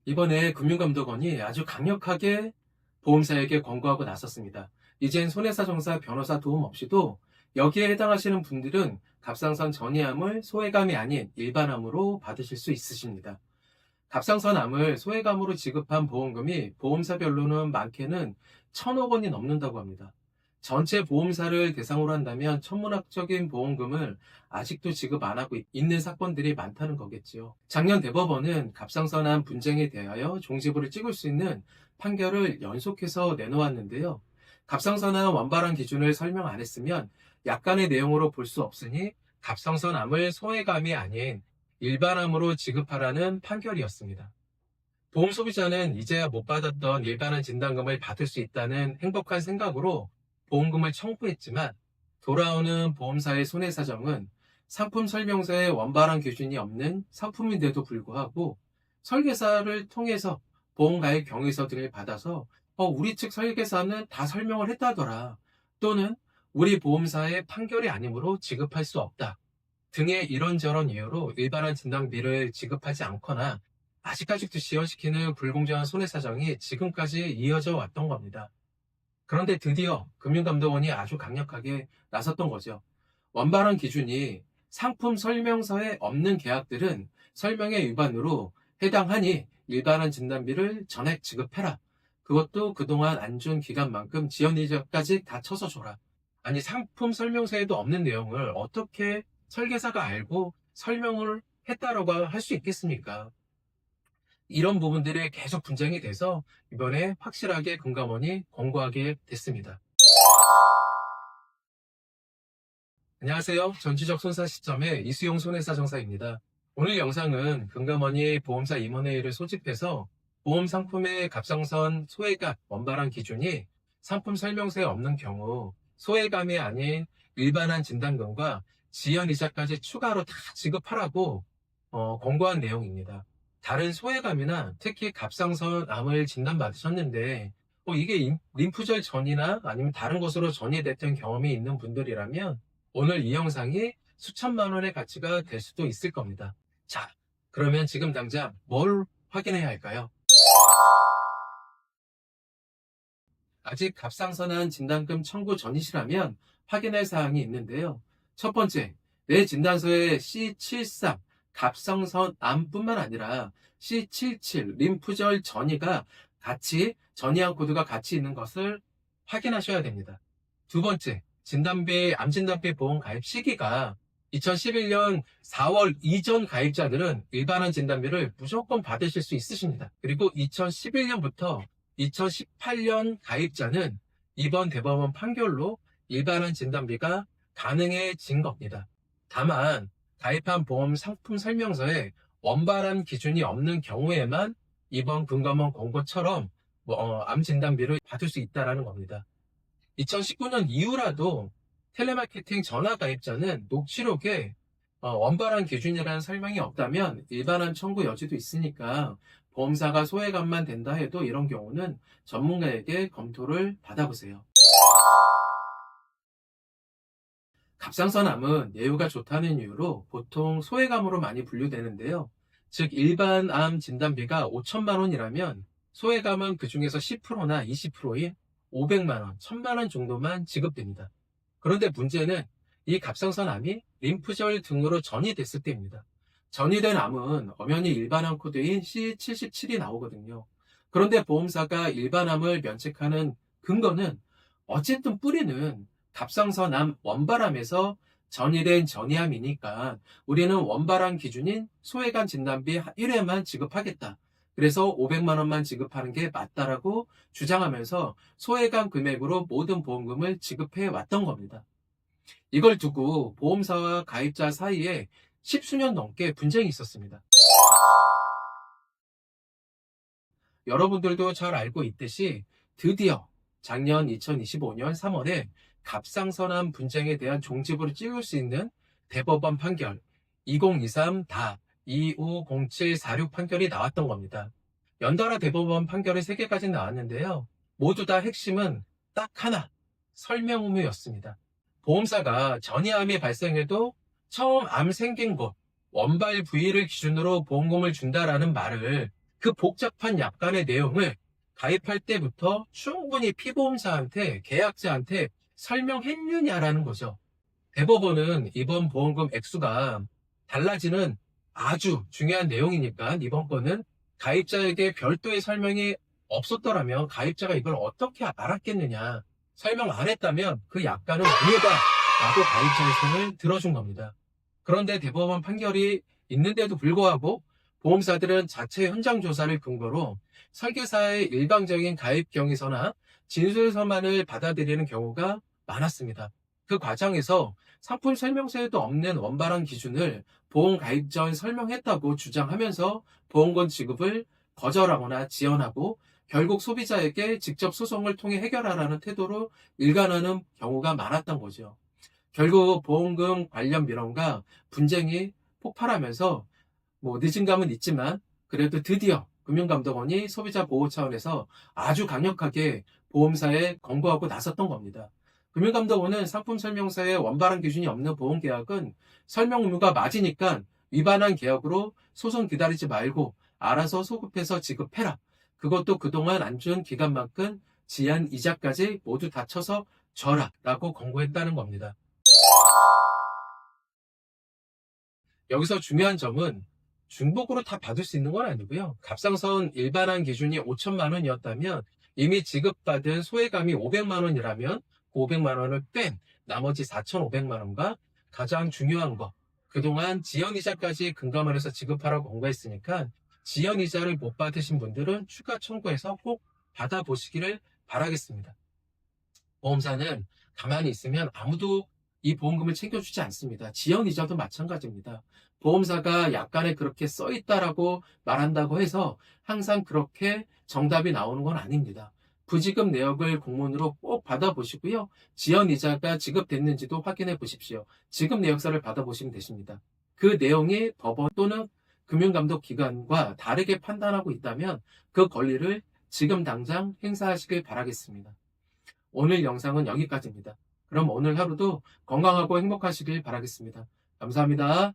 이번에 금융감독원이 아주 강력하게 보험사에게 권고하고 나섰습니다. 이젠 손해사정사 변호사 도움 없이도 여기에 해당하시는 분들은 갑상선 전이암을 소외감이 아닌 일반암으로 받으실 수 있으십니다. 갑상선암을 소외감으로 지급한 보험금이 보험사별로는 많게는 1,000억 원이 넘는다고 합니다. 전체 보험사를 대상으로 한다면 천문학적인 보험금을 아직도 지급 안 하고 있는 사건들이 많다는 거겠지요. 작년 대법원은 갑상선암 분쟁에 대하여 종지부를 찍을 수 있는 판결을 연속해서 내놓았는데요. 갑상선암 원발암 기준을 설명 안 했으면 약관의 내용으로 볼 수 없으니 갑상선암을 소외감이 아닌 일반암으로 지급하라는 판결이었습니다. 보험 소비자는 이제야 못 받았던 일반암 진단금을 받을 수 있다는 행복한 생각으로 보험금을 청구했지만 돌아오는 보험사의 손해사정은 상품 설명서에 원발암 기준이 없는 상품인데도 불구하고 설계사를 통해서 보험가입 경위서 등을 받아서 우리 측 설계사는 다 설명을 했다더라, 또는 우리 보험사의 판결이 아니므로 지급할 수 없다 등의 이런저런 이유로 일반암 진단비를 지급하지 않거나 아직까지도 지연시키는 불공정한 손해사정이 지금까지 이어져 왔던 겁니다. 그런데 드디어 금융감독원이 아주 강력하게 나섰던 거죠. 원발암 기준이 상품 설명서에 없는 계약들은 설명의 위반으로 해당하니 일반암 진단비를 전액 지급해라. 그것도 그동안 안 준 기간만큼 지연이자까지 다 쳐서 줘라. 아니, 상품 설명서에도 없는 내용을 어떻게 설계사가 알고 설명을 했다라고 할 수 있겠습니까? 이런 부분들이 계속 분쟁이 돼서 이번에 확실하게 금감원이 권고하게 됐습니다. 안녕하세요. 전지적 손사 시점의 이수용 손해사정사입니다. 오늘 영상은 금감원이 보험사 임원회의를 소집해서 보험 상품의 갑상선 소외감 원발암 기준이 상품 설명서에 없는 경우 소외감이 아닌 일반암 진단금과 지연이자까지 추가로 다 지급하라고 권고한 내용입니다. 다른 소외감이나 특히 갑상선암을 진단받으셨는데 이게 림프절 전이나 아니면 다른 것으로 전이됐던 경험이 있는 분들이라면 오늘 이 영상이 수천만 원의 가치가 될 수도 있을 겁니다. 자, 그러면 지금 당장 뭘 확인해야 할까요? 아직 갑상선암 진단금 청구 전이시라면 확인할 사항이 있는데요. 첫 번째, 내 진단서에 C73 갑상선암뿐만 아니라 C77 림프절 전이가 같이, 전이암 코드가 같이 있는 것을 확인하셔야 됩니다. 두 번째, 암 진단비 보험 가입 시기가 2011년 4월 이전 가입자들은 일반암 진단비를 무조건 받으실 수 있으십니다. 그리고 2011년부터 2018년 가입자는 이번 대법원 판결로 일반암 진단비가 가능해진 겁니다. 다만 가입한 보험 상품 설명서에 원발암 기준이 없는 경우에만 이번 금감원 권고처럼 암 진단비를 받을 수 있다는 겁니다. 2019년 이후라도 텔레마케팅 전화 가입자는 녹취록에 원발암 기준이라는 설명이 없다면 일반암 청구 여지도 있으니까 보험사가 소외감만 된다 해도 이런 경우는 전문가에게 검토를 받아보세요. 갑상선암은 예후가 좋다는 이유로 보통 소외감으로 많이 분류되는데요. 즉 일반 암 진단비가 5천만 원이라면 소외감은 그 중에서 10%나 20%인 500만 원, 1000만 원 정도만 지급됩니다. 그런데 문제는 이 갑상선암이 림프절 등으로 전이됐을 때입니다. 전이된 암은 엄연히 일반암 코드인 C77이 나오거든요. 그런데 보험사가 일반암을 면책하는 근거는 어쨌든 뿌리는 갑상선암 원발암에서 전이된 전이암이니까 우리는 원발암 기준인 소외감 진단비 1회만 지급하겠다. 그래서 500만 원만 지급하는 게 맞다라고 주장하면서 소외감 금액으로 모든 보험금을 지급해 왔던 겁니다. 이걸 두고 보험사와 가입자 사이에 10수년 넘게 분쟁이 있었습니다. 여러분들도 잘 알고 있듯이 드디어 작년 2025년 3월에 갑상선암 분쟁에 대한 종지부를 찍을 수 있는 대법원 판결 2023-250746 판결이 나왔던 겁니다. 연달아 대법원 판결이 3개까지 나왔는데요. 모두 다 핵심은 딱 하나, 설명 의무였습니다. 보험사가 전이암이 발생해도 처음 암 생긴 곳, 원발 부위를 기준으로 보험금을 준다라는 말을 그 복잡한 약관의 내용을 가입할 때부터 충분히 피보험사한테, 계약자한테 설명했느냐라는 거죠. 대법원은 이번 보험금 액수가 달라지는 아주 중요한 내용이니까 이번 건은 가입자에게 별도의 설명이 없었더라면 가입자가 이걸 어떻게 알았겠느냐. 설명 안 했다면 그 약관은 무효다 라고 가입자의 손을 들어준 겁니다. 그런데 대법원 판결이 있는데도 불구하고 보험사들은 자체 현장 조사를 근거로 설계사의 일방적인 가입 경위서나 진술서만을 받아들이는 경우가 많았습니다. 그 과정에서 상품 설명서에도 없는 원발한 기준을 보험 가입 전 설명했다고 주장하면서 보험금 지급을 거절하거나 지연하고 결국 소비자에게 직접 소송을 통해 해결하라는 태도로 일관하는 경우가 많았던 거죠. 결국 보험금 관련 민원과 분쟁이 폭발하면서 늦은 감은 있지만 그래도 드디어 금융감독원이 소비자 보호 차원에서 아주 강력하게 보험사에 권고하고 나섰던 겁니다. 금융감독원은 상품 설명서에 원발한 기준이 없는 보험계약은 설명 의무가 맞으니까 위반한 계약으로 소송 기다리지 말고 알아서 소급해서 지급해라. 그것도 그동안 안 준 기간만큼 지연 이자까지 모두 다 쳐서 줘라 라고 권고했다는 겁니다. 여기서 중요한 점은 중복으로 다 받을 수 있는 건 아니고요. 갑상선 일반한 기준이 5천만 원이었다면 이미 지급받은 소외감이 500만 원이라면 그 500만 원을 뺀 나머지 4,500만 원과 가장 중요한 거, 그동안 지연이자까지 금감원에서 지급하라고 권고했으니까 지연이자를 못 받으신 분들은 추가 청구해서 꼭 받아보시기를 바라겠습니다. 보험사는 가만히 있으면 아무도 이 보험금을 챙겨주지 않습니다. 지연이자도 마찬가지입니다. 보험사가 약관에 그렇게 써있다라고 말한다고 해서 항상 그렇게 정답이 나오는 건 아닙니다. 부지급 내역을 공문으로 꼭 받아보시고요. 지연이자가 지급됐는지도 확인해 보십시오. 지급 내역서를 받아보시면 되십니다. 그 내용이 법원 또는 금융감독기관과 다르게 판단하고 있다면 그 권리를 지금 당장 행사하시길 바라겠습니다. 오늘 영상은 여기까지입니다. 그럼 오늘 하루도 건강하고 행복하시길 바라겠습니다. 감사합니다.